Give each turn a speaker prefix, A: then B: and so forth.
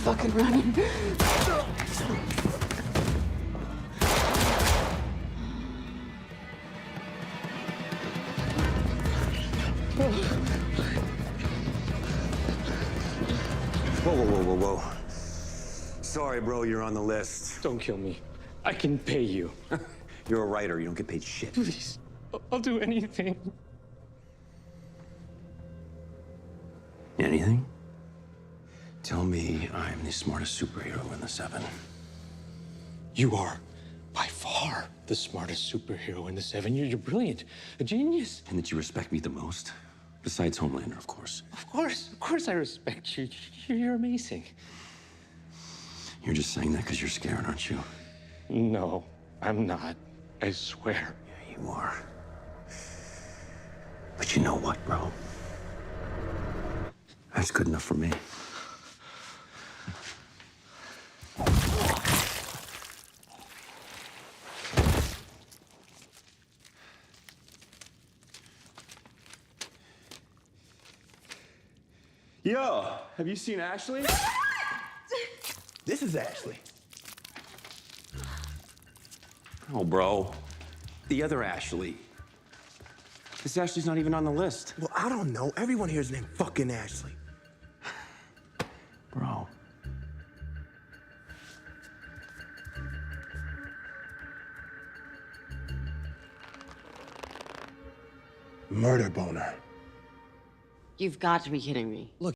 A: fucking running.
B: Whoa. Sorry, bro, you're on the list.
C: Don't kill me. I can pay you.
B: You're a writer, you don't get paid shit.
C: Please. I'll do anything.
B: Anything? Tell me I'm the smartest superhero in the Seven.
C: You are by far the smartest superhero in the Seven. You're brilliant. A genius.
B: And that you respect me the most? Besides Homelander, of course.
C: Of course I respect you. You're amazing.
B: You're just saying that because you're scared, aren't you?
C: No, I'm not. I swear.
B: Yeah, you are. But you know what, bro? That's good enough for me.
D: Yo, have you seen Ashley? This is Ashley.
B: Oh, bro. The other Ashley. This Ashley's not even on the list.
D: Well, I don't know. Everyone here is named fucking Ashley.
B: Bro.
D: Murder boner.
A: You've got to be kidding me.
D: Look,